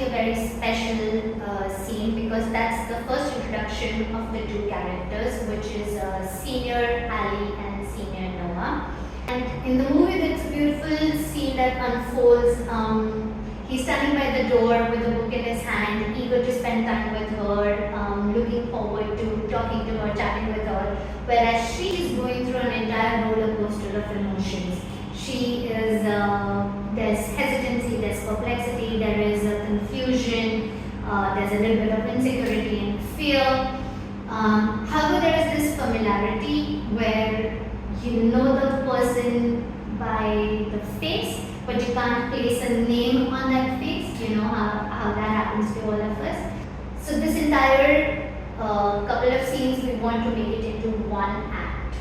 actually a very special scene because that's the first introduction of the two characters, which is Senior Ali and Senior Noah. And in the movie, it's a beautiful scene that unfolds. He's standing by the door with a book in his hand, eager to spend time with her, looking forward to talking to her, chatting with her, whereas she is going through an entire roller coaster of emotions. She is, there's hesitancy, there's perplexity, there is confusion, there's a little bit of insecurity and fear. However, there is this familiarity where you know the person by the face, but you can't place a name on that face. You know how that happens to all of us. So this entire couple of scenes, we want to make it into one act.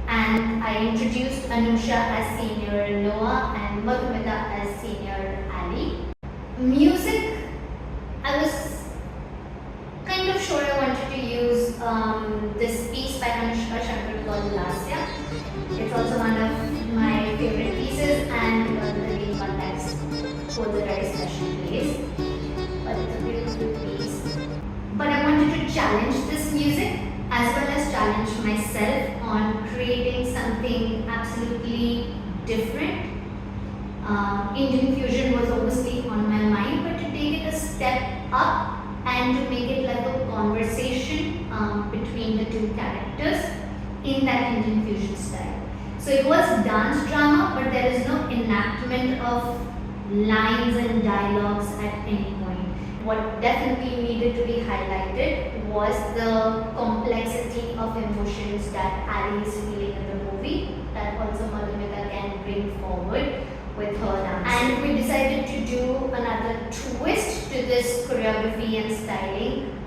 And I introduced Anusha as Senior Noah and Madhumita as Senior Ali. Music, I was kind of sure I wanted to use this piece by Anushka Shankar called Lasya. It's also one of my favorite pieces, and because of the name context holds a very special place. But it's a beautiful piece. But I wanted to challenge this music as well as challenge myself on creating something absolutely different. Indian fusion was obviously on my mind, but to take it a step up and to make it like a conversation between the two characters in that Indian fusion style. So it was dance drama, but there is no enactment of lines and dialogues at any point. What definitely needed to be highlighted was the complexity of emotions that Ali is feeling in the movie, that also Madhumita can bring forward with her dance. And we decided to do another twist to this choreography and styling,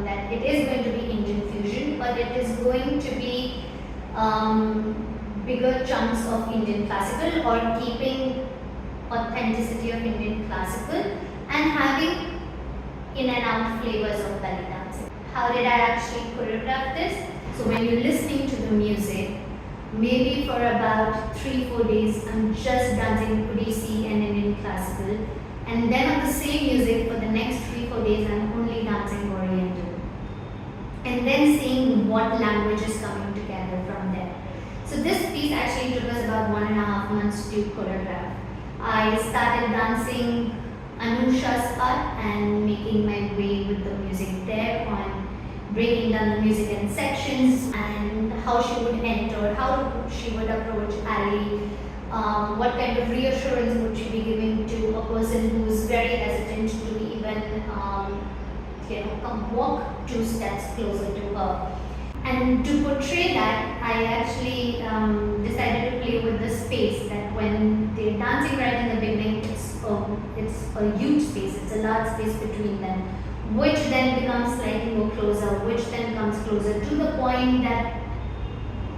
that it is going to be Indian fusion, but it is going to be bigger chunks of Indian classical, or keeping authenticity of Indian classical and having in and out flavors of belly dancing. How did I actually choreograph this? So when you're listening to the music, maybe for about 3-4 days, I'm just dancing Odissi and Indian classical, and then on the same music for the next 3-4 days, I'm only dancing Oriental, and then seeing what language is coming together from there. So this piece actually took us about 1.5 months to choreograph. I started dancing Anusha's part and making my way with the music there, on breaking down the music in sections and how she would enter, how she would approach Ali, what kind of reassurance would she be giving to a person who's very hesitant to even come walk 2 steps closer to her. And to portray that, I actually decided to play with the space, that when they're dancing right in the beginning, it's a huge space, it's a large space between them, which then becomes slightly more closer, which then comes closer to the point that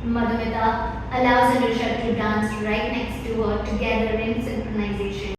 Madhumita allows Anusha to dance right next to her together in synchronization.